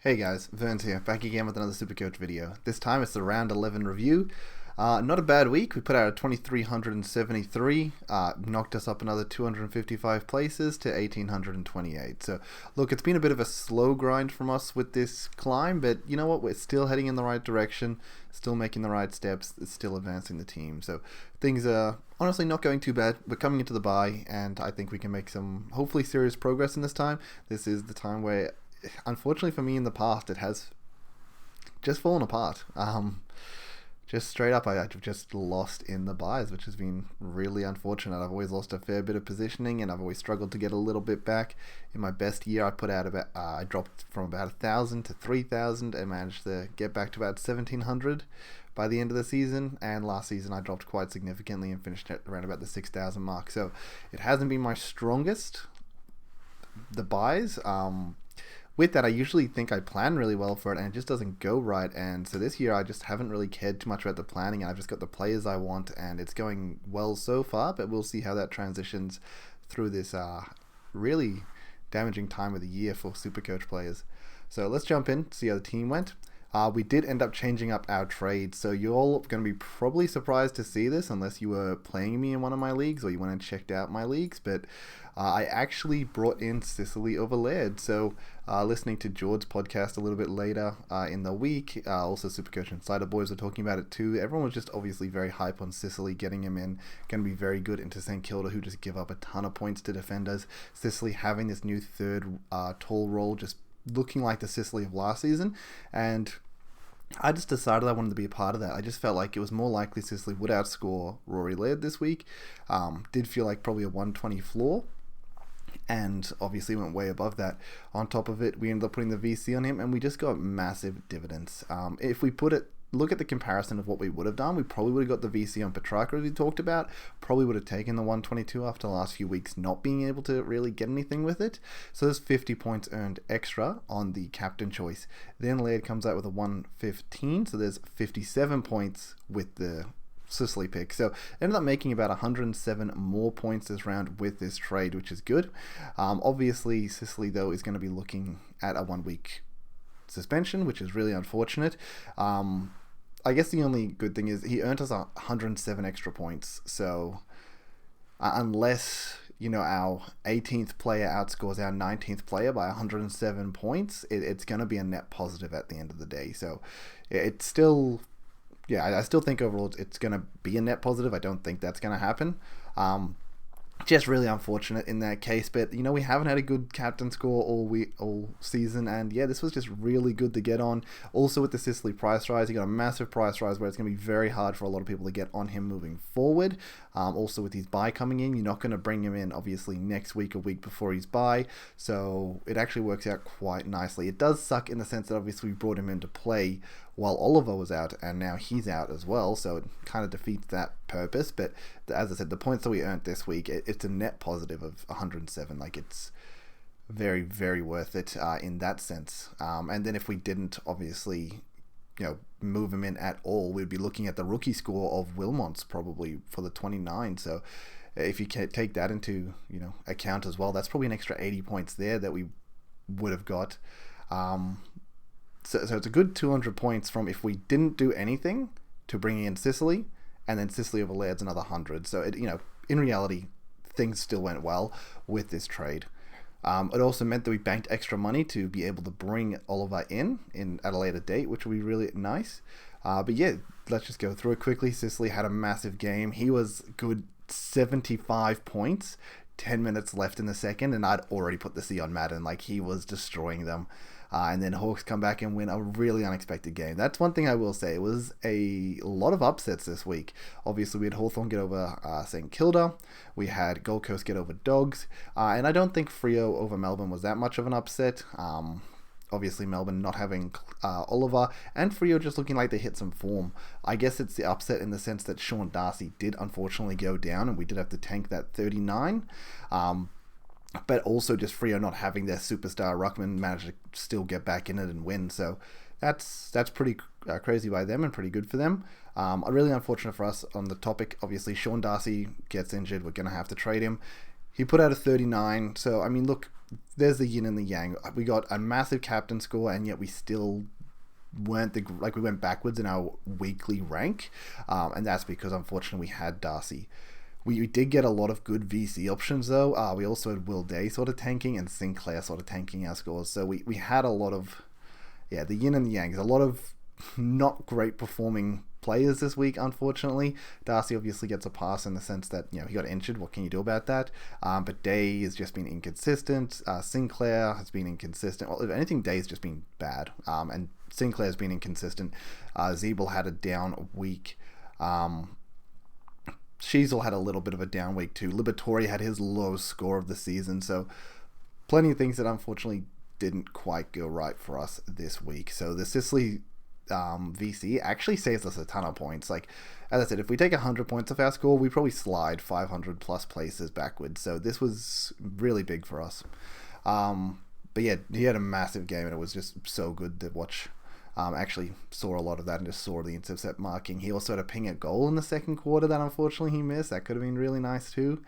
Hey guys, Verns here, back again with another Supercoach video. This time it's the round 11 review. Not a bad week. We put out a 2,373, knocked us up another 255 places to 1,828. So, look, it's been a bit of a slow grind from us with this climb, but you know what? We're still heading in the right direction, still making the right steps, it's still advancing the team. So, things are honestly not going too bad. We're coming into the bye, and I think we can make some hopefully serious progress in this time. This is the time where, unfortunately for me in the past, it has just fallen apart. Just straight up, I've just lost in the buys, which has been really unfortunate. I've always lost a fair bit of positioning, and I've always struggled to get a little bit back. In my best year, I dropped from about 1,000 to 3,000, and managed to get back to about 1,700 by the end of the season. And last season, I dropped quite significantly and finished at around about the 6,000 mark. So it hasn't been my strongest, the buys. With that, I usually think I plan really well for it, and it just doesn't go right. And so this year, I just haven't really cared too much about the planning, and I've just got the players I want, and it's going well so far. But we'll see how that transitions through this really damaging time of the year for Supercoach players. So let's jump in, see how the team went. We did end up changing up our trades, so you're all going to be probably surprised to see this unless you were playing me in one of my leagues or you went and checked out my leagues, but I actually brought in Sicily over Laird. So listening to George's podcast a little bit later in the week, also Supercoach Insider Boys were talking about it too. Everyone was just obviously very hype on Sicily, getting him in, going to be very good into St Kilda, who just give up a ton of points to defenders. Sicily having this new third tall role, just looking like the Sicily of last season, and I just decided I wanted to be a part of that. I just felt like it was more likely Sicily would outscore Rory Laird this week. Did feel like probably a 120 floor, and obviously went way above that. On top of it, we ended up putting the VC on him, and we just got massive dividends. If we look at the comparison of what we would have done, we probably would have got the VC on Petrarca, as we talked about. Probably would have taken the 122 after the last few weeks not being able to really get anything with it. So there's 50 points earned extra on the captain choice. Then Laird comes out with a 115, so there's 57 points with the Sicily pick. So ended up making about 107 more points this round with this trade, which is good. Obviously, Sicily, though, is going to be looking at a 1 week suspension, which is really unfortunate. I guess the only good thing is he earned us 107 extra points. So unless our 18th player outscores our 19th player by 107 points, it's going to be a net positive at the end of the day. So it's still, I still think overall it's going to be a net positive. I don't think that's going to happen. Just really unfortunate in that case, but we haven't had a good captain score all season, and this was just really good to get on. Also with the Sicily price rise, he got a massive price rise where it's going to be very hard for a lot of people to get on him moving forward. Also with his bye coming in, you're not going to bring him in obviously next week, a week before his bye, so it actually works out quite nicely. It does suck in the sense that obviously we brought him into play while Oliver was out, and now he's out as well, so it kind of defeats that purpose. But as I said, the points that we earned this week, it's a net positive of 107. Like, it's very, very worth it in that sense. And then if we didn't obviously move him in at all, we'd be looking at the rookie score of Wilmont's probably for the 29. So if you can take that into account as well, that's probably an extra 80 points there that we would have got. So it's a good 200 points from if we didn't do anything to bringing in Sicily, and then Sicily over Laird's another 100. So in reality, things still went well with this trade. It also meant that we banked extra money to be able to bring Oliver in at a later date, which would be really nice. But let's just go through it quickly. Sicily had a massive game. He was good 75 points, 10 minutes left in the second, and I'd already put the C on Madden. Like, he was destroying them. And then Hawks come back and win a really unexpected game. That's one thing I will say. It was a lot of upsets this week. Obviously, we had Hawthorn get over St Kilda. We had Gold Coast get over Dogs. And I don't think Freo over Melbourne was that much of an upset. Obviously, Melbourne not having Oliver, and Freo just looking like they hit some form. I guess it's the upset in the sense that Sean Darcy did unfortunately go down, and we did have to tank that 39. But also just Freo not having their superstar Ruckman managed to still get back in it and win. So that's pretty crazy by them and pretty good for them. Really unfortunate for us on the topic. Obviously, Sean Darcy gets injured. We're going to have to trade him. He put out a 39. So, I mean, look, there's the yin and the yang. We got a massive captain score, and yet we still weren't we went backwards in our weekly rank, and that's because unfortunately we had Darcy. We did get a lot of good VC options though. We also had Will Day sort of tanking and Sinclair sort of tanking our scores. So we had a lot of, the yin and the yang. A lot of not great performing players this week, unfortunately. Darcy obviously gets a pass in the sense that, he got injured. What can you do about that? But Day has just been inconsistent. Sinclair has been inconsistent. Well, if anything, Day's just been bad. And Sinclair's been inconsistent. Zeeble had a down week. Sheasel had a little bit of a down week too. Liberatore had his lowest score of the season. So plenty of things that unfortunately didn't quite go right for us this week. So the Sicily VC actually saves us a ton of points. Like, as I said, if we take 100 points off our score, we probably slide 500 plus places backwards. So this was really big for us. But yeah, he had a massive game, and it was just so good to watch. Actually saw a lot of that and just saw the intercept marking. He also had a ping at goal in the second quarter that unfortunately he missed. That could have been really nice too.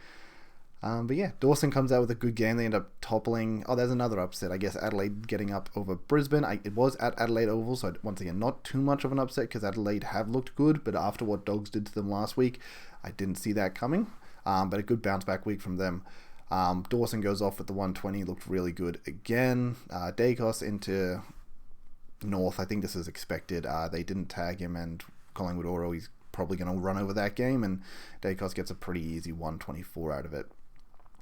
But yeah, Dawson comes out with a good game. They end up toppling. Oh, there's another upset. I guess Adelaide getting up over Brisbane. It was at Adelaide Oval, so once again, not too much of an upset because Adelaide have looked good. But after what Dogs did to them last week, I didn't see that coming. But a good bounce back week from them. Dawson goes off with the 120. Looked really good again. Dacos into North. I think this is expected. They didn't tag him, and Collingwood Oro, he's probably going to run over that game, and Dacos gets a pretty easy 124 out of it.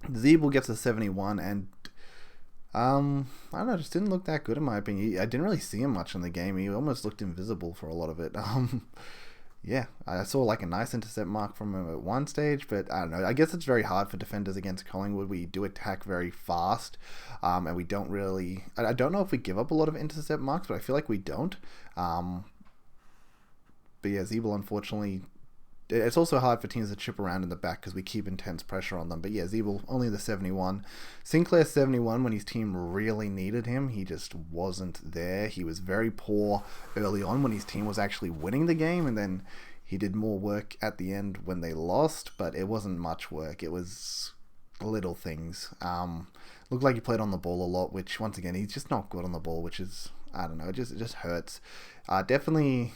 Zeeble gets a 71, and I don't know, just didn't look that good in my opinion. I didn't really see him much in the game. He almost looked invisible for a lot of it. Yeah, I saw like a nice intercept mark from him at one stage, but I don't know. I guess it's very hard for defenders against Collingwood. We do attack very fast, and we don't really... I don't know if we give up a lot of intercept marks, but I feel like we don't. But yeah, Zeeble, unfortunately... It's also hard for teams to chip around in the back because we keep intense pressure on them. But yeah, Zeeble, only the 71. Sinclair 71 when his team really needed him. He just wasn't there. He was very poor early on when his team was actually winning the game. And then he did more work at the end when they lost. But it wasn't much work. It was little things. Looked like he played on the ball a lot, which once again, he's just not good on the ball, which is, I don't know, it just hurts. Definitely...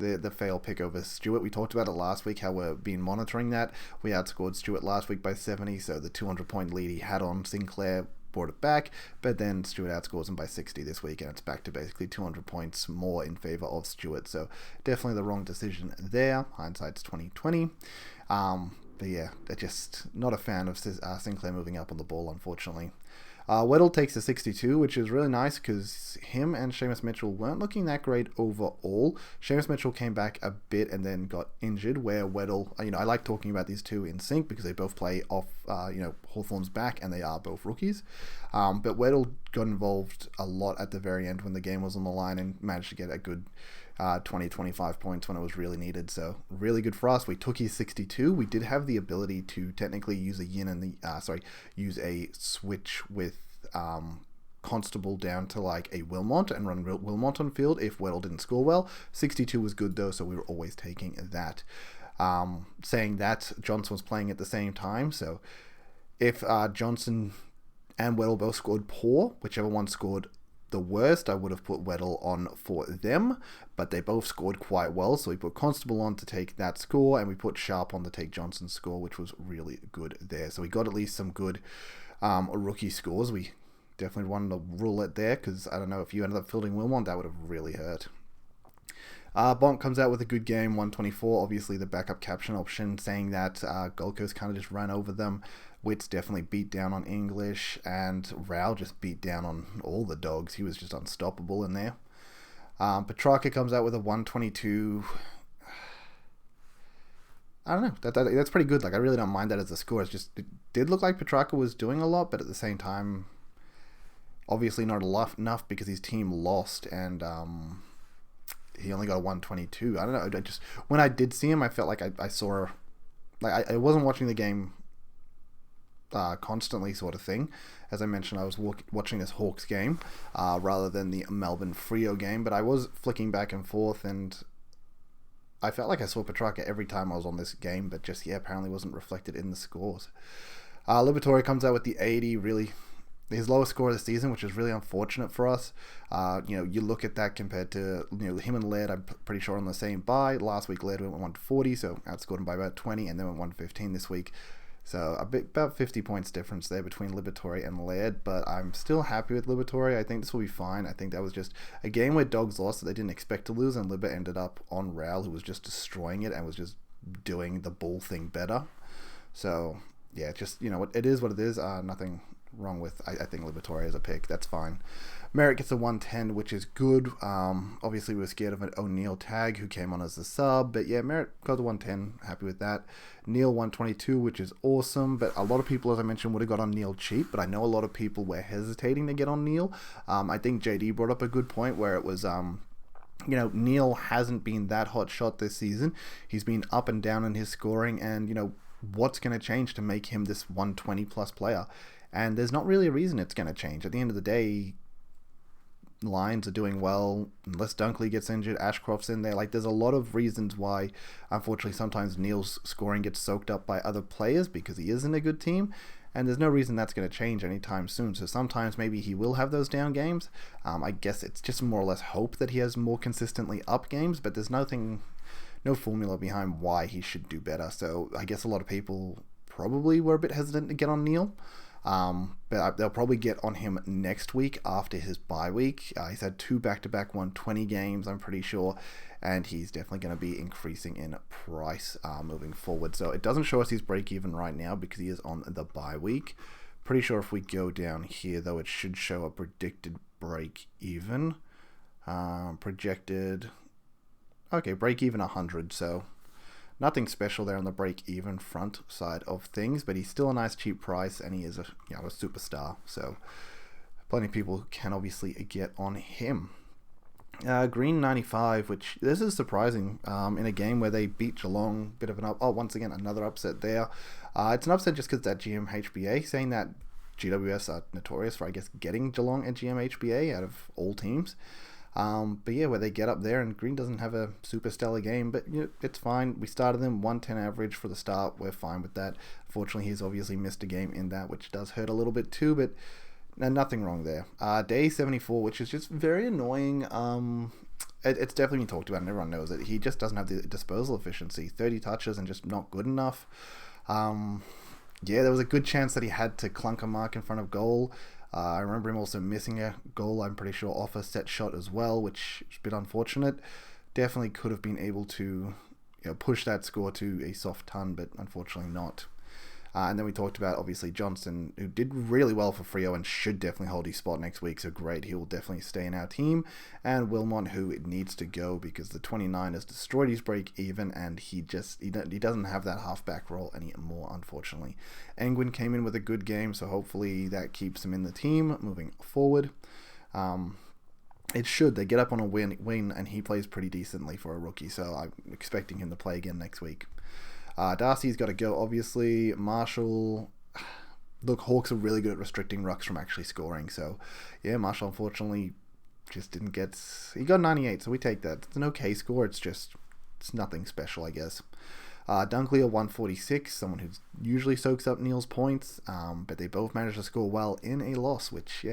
The fail pick over Stewart. We talked about it last week, how we've been monitoring that. We outscored Stewart last week by 70, so the 200-point lead he had on Sinclair brought it back, but then Stewart outscores him by 60 this week, and it's back to basically 200 points more in favour of Stewart. So definitely the wrong decision there. Hindsight's 2020. But yeah, they're just not a fan of Sinclair moving up on the ball, unfortunately. Weddle takes a 62, which is really nice because him and Seamus Mitchell weren't looking that great overall. Seamus Mitchell came back a bit and then got injured, where Weddle, I like talking about these two in sync because they both play off, Hawthorn's back and they are both rookies. But Weddle got involved a lot at the very end when the game was on the line and managed to get a good 20-25 points when it was really needed. So really good for us. We took his 62. We did have the ability to technically use a use a switch with Constable down to like a Wilmot and run Wilmot on field if Weddle didn't score well. 62 was good though, so we were always taking that. Saying that, Johnson was playing at the same time, so if Johnson and Weddle both scored poor, whichever one scored the worst, I would have put Weddle on for them, but they both scored quite well, so we put Constable on to take that score, and we put Sharp on to take Johnson's score, which was really good there. So we got at least some good rookie scores. We definitely wanted to rule it there, because I don't know, if you ended up fielding Wilmot, that would have really hurt. Bonk comes out with a good game, 124. Obviously, the backup caption option saying that Gold Coast kind of just ran over them. Witts definitely beat down on English, and Rao just beat down on all the Dogs. He was just unstoppable in there. Petrarca comes out with a 122. I don't know. That's pretty good. Like, I really don't mind that as a score. It did look like Petrarca was doing a lot, but at the same time, obviously not enough because his team lost, and he only got a 122. I don't know. When I did see him, I felt like I saw, like I wasn't watching the game constantly, sort of thing. As I mentioned, I was watching this Hawks game rather than the Melbourne Freo game, but I was flicking back and forth, and I felt like I saw Petrarca every time I was on this game, but just, apparently wasn't reflected in the scores. Liberatore comes out with the 80, really his lowest score of the season, which is really unfortunate for us. You look at that compared to him and Laird. I'm pretty sure on the same bye. Last week Laird went 140, so outscored him by about 20, and then went 115 this week. So about 50 points difference there between Liberatore and Laird, but I'm still happy with Liberatore. I think this will be fine. I think that was just a game where Dogs lost that they didn't expect to lose, and Libba ended up on Raul, who was just destroying it and was just doing the ball thing better. So yeah, just it is what it is. Nothing wrong with I think Liberatore as a pick. That's fine. Merritt gets a 110, which is good. Obviously we were scared of an O'Neill tag who came on as a sub, but yeah, Merritt got the 110. Happy with that. Neil 122, which is awesome, but a lot of people, as I mentioned, would have got on Neil cheap, but I know a lot of people were hesitating to get on Neil. I think JD brought up a good point where it was Neil hasn't been that hot shot this season. He's been up and down in his scoring, and what's going to change to make him this 120 plus player? And there's not really a reason it's going to change. At the end of the day, Lions are doing well. Unless Dunkley gets injured, Ashcroft's in there. There's a lot of reasons why, unfortunately, sometimes Neil's scoring gets soaked up by other players because he is in a good team. And there's no reason that's going to change anytime soon. So sometimes maybe he will have those down games. I guess it's just more or less hope that he has more consistently up games. But there's no formula behind why he should do better. So I guess a lot of people probably were a bit hesitant to get on Neil. But they'll probably get on him next week after his bye week. He's had 2 back-to-back 120 games, I'm pretty sure, and he's definitely going to be increasing in price moving forward. So it doesn't show us his break-even right now because he is on the bye week. Pretty sure if we go down here, though, it should show a predicted break-even. Break-even 100, so nothing special there on the break-even front side of things, but he's still a nice cheap price, and he is a superstar. So plenty of people can obviously get on him. Green 95, which this is surprising in a game where they beat Geelong. Bit of once again another upset there. It's an upset just because that GMHBA, saying that GWS are notorious for getting Geelong and GMHBA out of all teams. But yeah, where they get up there and Green doesn't have a super stellar game, but it's fine. We started them 110 average for the start. We're fine with that. Fortunately, he's obviously missed a game in that, which does hurt a little bit too, but nothing wrong there. Day 74, which is just very annoying. It's definitely been talked about and everyone knows it. He just doesn't have the disposal efficiency. 30 touches and just not good enough. There was a good chance that he had to clunk a mark in front of goal. I remember him also missing a goal, I'm pretty sure, off a set shot as well, which is a bit unfortunate. Definitely could have been able to push that score to a soft ton, but unfortunately not. And then we talked about, obviously, Johnson, who did really well for Freo and should definitely hold his spot next week, so great, he will definitely stay in our team. And Wilmot, who needs to go because the 29 has destroyed his break-even, and he doesn't have that halfback role anymore, unfortunately. Engwin came in with a good game, so hopefully that keeps him in the team moving forward. It should. They get up on a win, and he plays pretty decently for a rookie, so I'm expecting him to play again next week. Darcy's got to go, obviously. Marshall, look, Hawks are really good at restricting rucks from actually scoring. So, yeah, Marshall unfortunately just didn't get... He got 98, so we take that. It's an okay score. It's nothing special, I guess. Dunkley, a 146, someone who usually soaks up Neil's points, but they both managed to score well in a loss, which,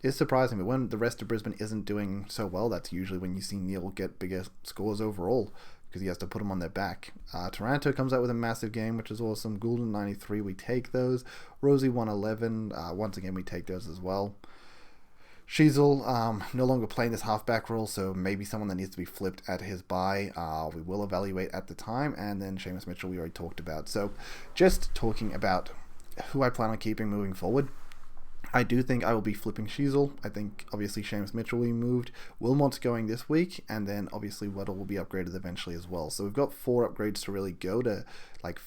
is surprising. But when the rest of Brisbane isn't doing so well, that's usually when you see Neil get bigger scores overall, because he has to put them on their back. Taranto comes out with a massive game, which is awesome. Goulden 93, we take those. Rosie 111, once again we take those as well. Sheasel no longer playing this halfback role, so maybe someone that needs to be flipped at his bye. We will evaluate at the time. And then Seamus Mitchell we already talked about. So just talking about who I plan on keeping moving forward. I do think I will be flipping Sheasel. I think obviously Seamus Mitchell will be moved. Wilmot's going this week, and then obviously Weddle will be upgraded eventually as well. So we've got 4 upgrades to really go to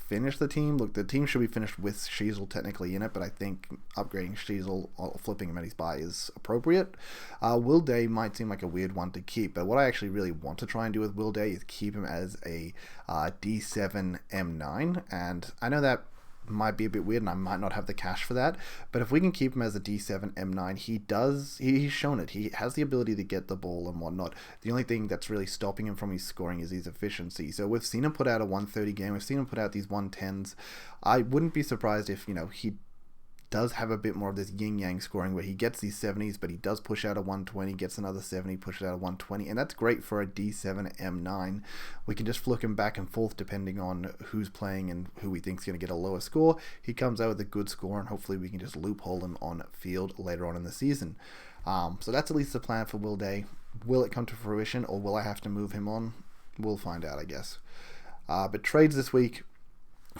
finish the team. Look, the team should be finished with Sheasel technically in it, but I think upgrading Sheasel or flipping him at his bye is appropriate. Will Day might seem like a weird one to keep, but what I actually really want to try and do with Will Day is keep him as a D7 M9, and I know that might be a bit weird and I might not have the cash for that. But if we can keep him as a D7, M9, he's shown it. He has the ability to get the ball and whatnot. The only thing that's really stopping him from his scoring is his efficiency. So we've seen him put out a 130 game. We've seen him put out these 110s. I wouldn't be surprised if, he does have a bit more of this yin-yang scoring where he gets these 70s, but he does push out a 120, gets another 70, pushes out a 120, and that's great for a D7 M9. We can just flick him back and forth depending on who's playing and who we think is going to get a lower score. He comes out with a good score, and hopefully we can just loophole him on field later on in the season. So that's at least the plan for Will Day. Will it come to fruition, or will I have to move him on? We'll find out, I guess. But trades this week,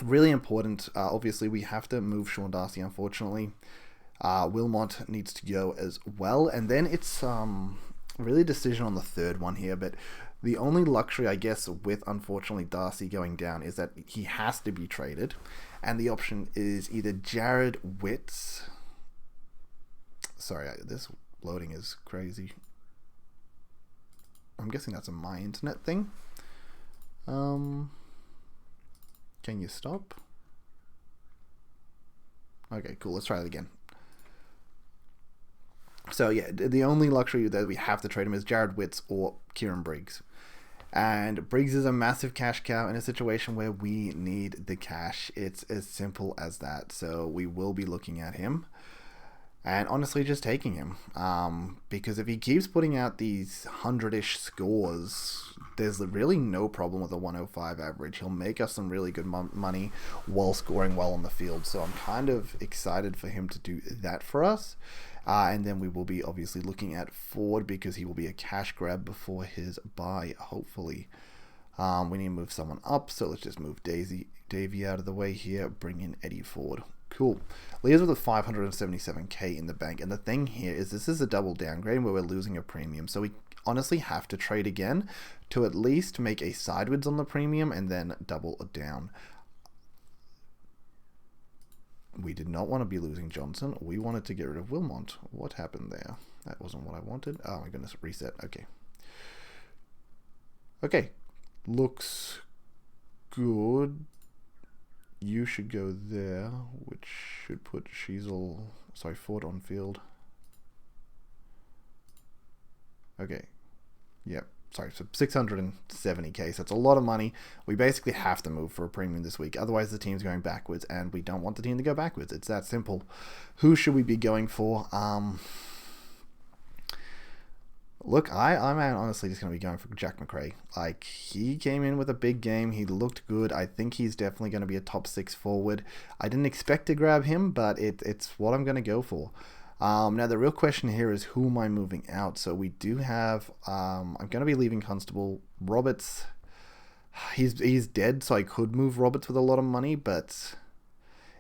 really important. Obviously, we have to move Sean Darcy, unfortunately. Wilmot needs to go as well. And then it's really a decision on the third one here. But the only luxury, I guess, with, unfortunately, Darcy going down is that he has to be traded. And the option is either Jared Witts. Sorry, this loading is crazy. I'm guessing that's a my internet thing. Can you stop? Okay, cool. Let's try it again. So, yeah, the only luxury that we have to trade him is Jared Witts or Kieran Briggs. And Briggs is a massive cash cow in a situation where we need the cash. It's as simple as that. So we will be looking at him. And honestly, just taking him. Because if he keeps putting out these 100-ish scores, there's really no problem with a 105 average. He'll make us some really good money while scoring well on the field. So I'm kind of excited for him to do that for us. And then we will be obviously looking at Ford because he will be a cash grab before his buy, hopefully. We need to move someone up. So let's just move Davey out of the way here. Bring in Eddie Ford. Cool. Leah's with a 577k in the bank. And the thing here is this is a double downgrade where we're losing a premium. So we honestly have to trade again to at least make a sideways on the premium and then double down. We did not want to be losing Johnson. We wanted to get rid of Wilmot. What happened there? That wasn't what I wanted. Oh my goodness. Reset. Okay. Okay. Looks good. You should go there, which should put Ford on field. Okay. Yep. Sorry, so 670k. So it's a lot of money. We basically have to move for a premium this week. Otherwise, the team's going backwards, and we don't want the team to go backwards. It's that simple. Who should we be going for? Look, I'm honestly just going to be going for Jack McRae. Like, he came in with a big game. He looked good. I think he's definitely going to be a top 6 forward. I didn't expect to grab him, but it's what I'm going to go for. Now, the real question here is who am I moving out? So we do have, I'm going to be leaving Constable. Roberts, he's dead, so I could move Roberts with a lot of money, but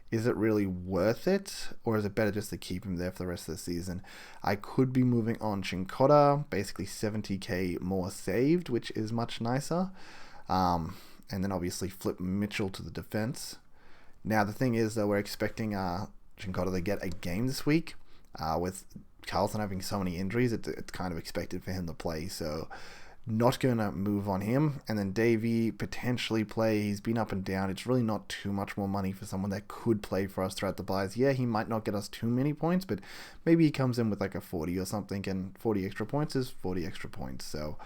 is it really worth it? Or is it better just to keep him there for the rest of the season? I could be moving on Chincotta, basically 70k more saved, which is much nicer. And then obviously flip Mitchell to the defense. Now, the thing is, though, we're expecting Chincotta to get a game this week. With Carlton having so many injuries, it's kind of expected for him to play. So not going to move on him. And then Davey potentially play. He's been up and down. It's really not too much more money for someone that could play for us throughout the buys. Yeah, he might not get us too many points, but maybe he comes in with like a 40 or something, and 40 extra points is 40 extra points. So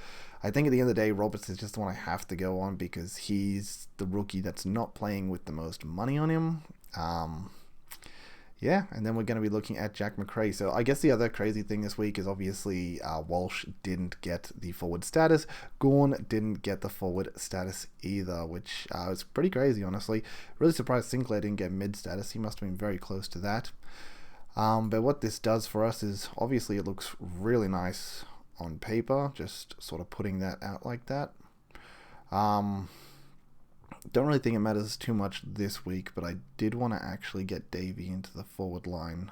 I think at the end of the day, Roberts is just the one I have to go on because he's the rookie that's not playing with the most money on him. Yeah, and then we're going to be looking at Jack McRae. So I guess the other crazy thing this week is obviously Walsh didn't get the forward status. Gorn didn't get the forward status either, which was pretty crazy, honestly. Really surprised Sinclair didn't get mid status. He must have been very close to that. But what this does for us is obviously it looks really nice on paper, just sort of putting that out like that. Don't really think it matters too much this week, but I did want to actually get Davey into the forward line.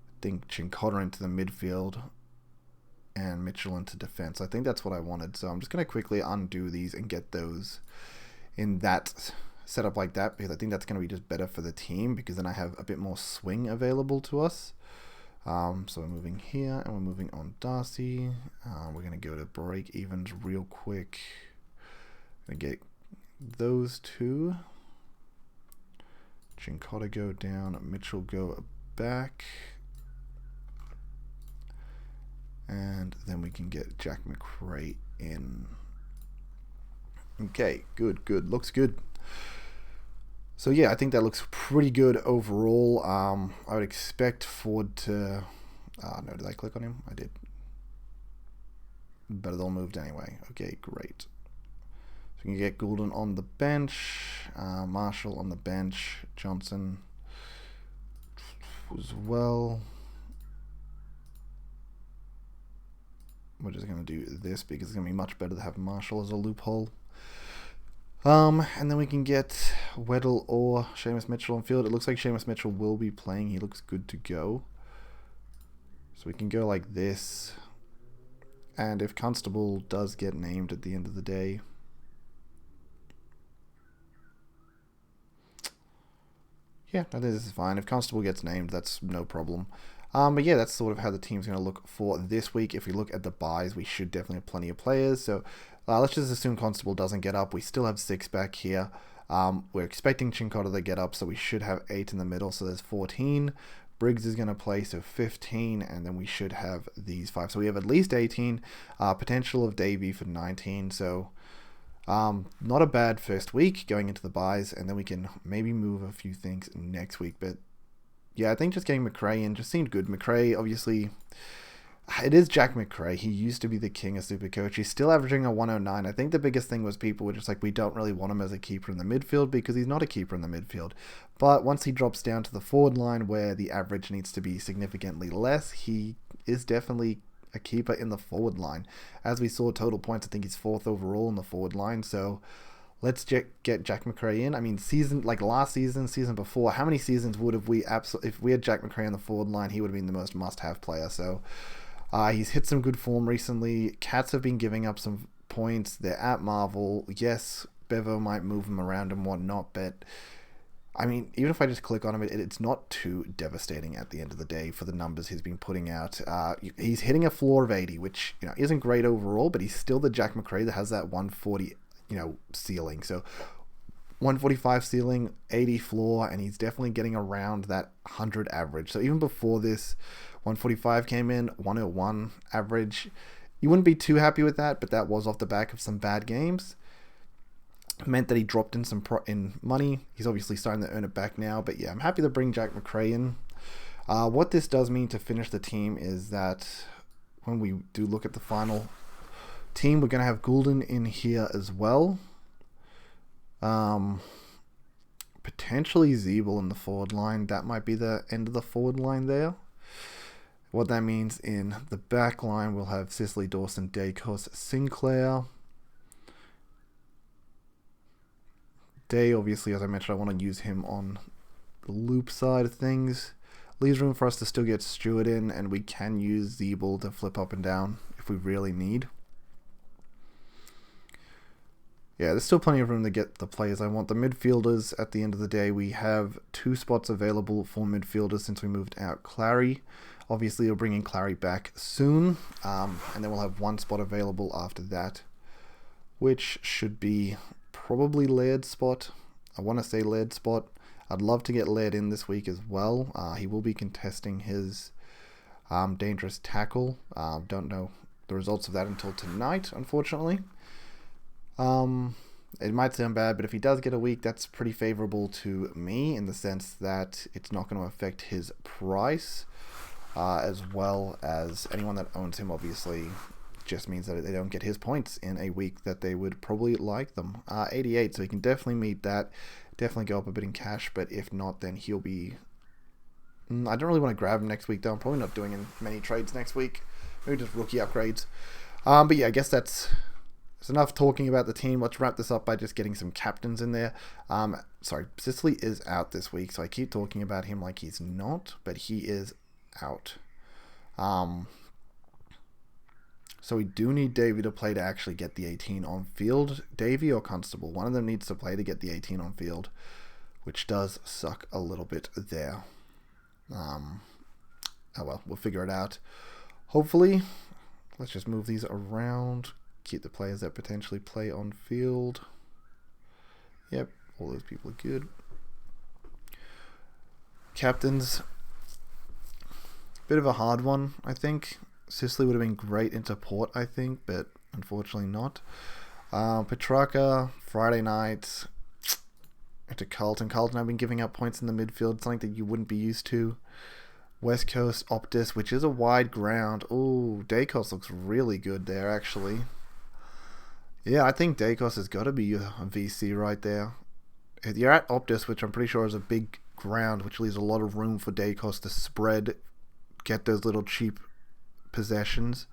I think Chincotta into the midfield and Mitchell into defense. I think that's what I wanted. So I'm just going to quickly undo these and get those in that setup like that, because I think that's going to be just better for the team, because then I have a bit more swing available to us. So we're moving here and we're moving on Darcy. We're going to go to break evens real quick. Going to get those two. Cincotta go down. Mitchell go back. And then we can get Jack McRae in. Okay, good. Looks good. So yeah, I think that looks pretty good overall. I would expect Ford to... no, did I click on him? I did. But it all moved anyway. Okay, great. So we can get Goulden on the bench. Marshall on the bench. Johnson as well. We're just going to do this because it's going to be much better to have Marshall as a loophole. And then we can get Weddle or Seamus Mitchell on field. It looks like Seamus Mitchell will be playing. He looks good to go. So we can go like this. And if Constable does get named at the end of the day... Yeah, I think this is fine. If Constable gets named, that's no problem. But yeah, that's sort of how the team's going to look for this week. If we look at the buys, we should definitely have plenty of players. So let's just assume Constable doesn't get up. We still have 6 back here. We're expecting Cincotta to get up, so we should have 8 in the middle. So there's 14. Briggs is going to play, so 15. And then we should have these 5. So we have at least 18. Potential of Davey for 19. So not a bad first week going into the buys. And then we can maybe move a few things next week. But yeah, I think just getting McRae in just seemed good. McRae, obviously, it is Jack McRae. He used to be the king of Supercoach. He's still averaging a 109. I think the biggest thing was people were just like, we don't really want him as a keeper in the midfield because he's not a keeper in the midfield. But once he drops down to the forward line where the average needs to be significantly less, he is definitely a keeper in the forward line. As we saw total points, I think he's 4th overall in the forward line. So let's get Jack McRae in. I mean, last season before, how many seasons would have we if we had Jack McRae on the forward line, he would have been the most must-have player. So he's hit some good form recently. Cats have been giving up some points. They're at Marvel. Yes, Bevo might move him around and whatnot, but I mean, even if I just click on him, it's not too devastating at the end of the day for the numbers he's been putting out. He's hitting a floor of 80, which isn't great overall, but he's still the Jack McRae that has that 140 ceiling. So 145 ceiling, 80 floor, and he's definitely getting around that 100 average. So even before this 145 came in, 101 average. You wouldn't be too happy with that, but that was off the back of some bad games. It meant that he dropped in some in money. He's obviously starting to earn it back now, but yeah, I'm happy to bring Jack McRae in. What this does mean to finish the team is that when we do look at the final team, we're going to have Goulden in here as well. Potentially Zeeble in the forward line. That might be the end of the forward line there. What that means in the back line, we'll have Sicily, Dawson, Dacos, Sinclair. Day, obviously, as I mentioned, I want to use him on the loop side of things. Leaves room for us to still get Stewart in, and we can use Zeeble to flip up and down if we really need. Yeah, there's still plenty of room to get the players I want. The midfielders, at the end of the day, we have 2 spots available for midfielders since we moved out Clary. Obviously, we're bringing Clary back soon, and then we'll have 1 spot available after that, which should be probably Laird's spot. I want to say Laird's spot. I'd love to get Laird in this week as well. He will be contesting his dangerous tackle. Don't know the results of that until tonight, unfortunately. It might sound bad, but if he does get a week, that's pretty favorable to me in the sense that it's not going to affect his price, as well as anyone that owns him, obviously. Just means that they don't get his points in a week that they would probably like them. 88, so he can definitely meet that. Definitely go up a bit in cash, but if not, then he'll be... I don't really want to grab him next week, though. I'm probably not doing many trades next week. Maybe just rookie upgrades. But yeah, I guess that's enough talking about the team. Let's wrap this up by just getting some captains in there. Sorry, Sicily is out this week, so I keep talking about him like he's not, but he is out. So we do need Davey to play to actually get the 18 on field. Davey or Constable, one of them needs to play to get the 18 on field, which does suck a little bit there. Oh well, we'll figure it out. Hopefully, let's just move these around. Keep the players that potentially play on field. Yep, all those people are good. captains, bit of a hard one, I think. Sicily would have been great into Port, I think, but unfortunately not. Petrarca, Friday night, into Carlton. Carlton have been giving up points in the midfield, something that you wouldn't be used to. West Coast, Optus, which is a wide ground. Oh, Dacos looks really good there, actually. Yeah, I think Dacos has got to be a VC right there. If you're at Optus, which I'm pretty sure is a big ground, which leaves a lot of room for Dacos to spread, get those little cheap possessions,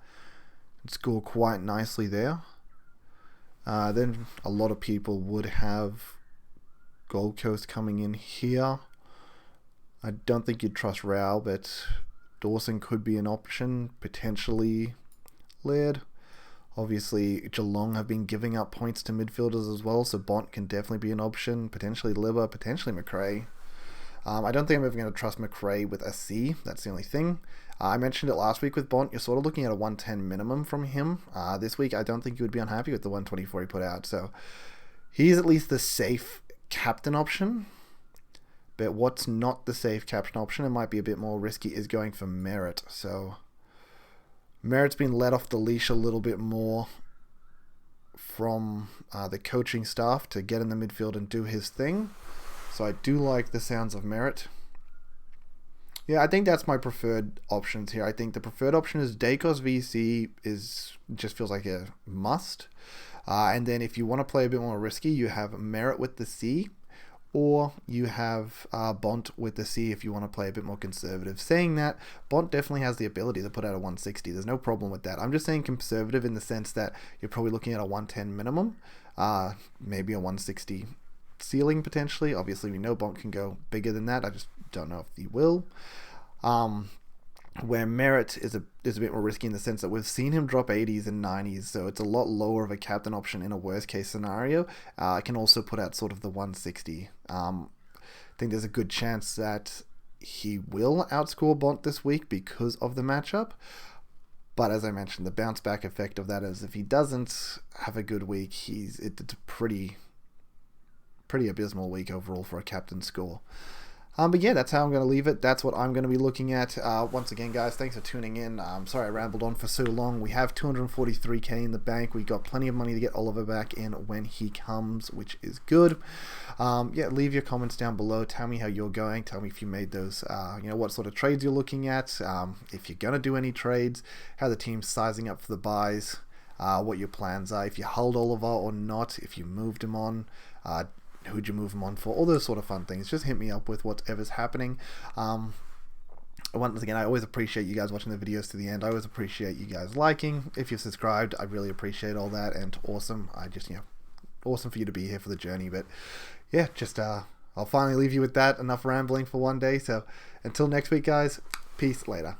and score quite nicely there. Then a lot of people would have Gold Coast coming in here. I don't think you'd trust Rao, but Dawson could be an option. Potentially Laird. Obviously, Geelong have been giving up points to midfielders as well, so Bont can definitely be an option. Potentially Libba, potentially McRae. I don't think I'm ever going to trust McRae with a C. That's the only thing. I mentioned it last week with Bont. You're sort of looking at a 110 minimum from him. This week, I don't think you would be unhappy with the 124 he put out. So he's at least the safe captain option. But what's not the safe captain option, it might be a bit more risky, is going for Merritt. So Merritt's been let off the leash a little bit more from the coaching staff to get in the midfield and do his thing. So I do like the sounds of Merritt. Yeah, I think that's my preferred options here. I think the preferred option is Dacos VC just feels like a must. And then if you want to play a bit more risky, you have Merritt with the C, or you have Bont with the C if you want to play a bit more conservative. Saying that, Bont definitely has the ability to put out a 160. There's no problem with that. I'm just saying conservative in the sense that you're probably looking at a 110 minimum, maybe a 160 ceiling potentially. Obviously, we know Bont can go bigger than that. I just don't know if he will. Where Merritt is a bit more risky in the sense that we've seen him drop 80s and 90s, so it's a lot lower of a captain option in a worst case scenario. I can also put out sort of the 160. I think there's a good chance that he will outscore Bont this week because of the matchup. But as I mentioned, the bounce back effect of that is if he doesn't have a good week, it's a pretty abysmal week overall for a captain score. But yeah, that's how I'm going to leave it. That's what I'm going to be looking at. Once again, guys, thanks for tuning in. I'm sorry I rambled on for so long. We have 243k in the bank. We got plenty of money to get Oliver back in when he comes, which is good. Yeah, leave your comments down below. Tell me how you're going. Tell me if you made those, what sort of trades you're looking at. If you're going to do any trades, how the team's sizing up for the buys, what your plans are. If you hold Oliver or not, if you moved him on, who'd you move him on for, all those sort of fun things. Just hit me up with whatever's happening. Once again, I always appreciate you guys watching the videos to the end. I always appreciate you guys liking. If you've subscribed, I really appreciate all that, and awesome. Awesome for you to be here for the journey. But yeah, just I'll finally leave you with that. Enough rambling for one day. So until next week, guys, peace, later.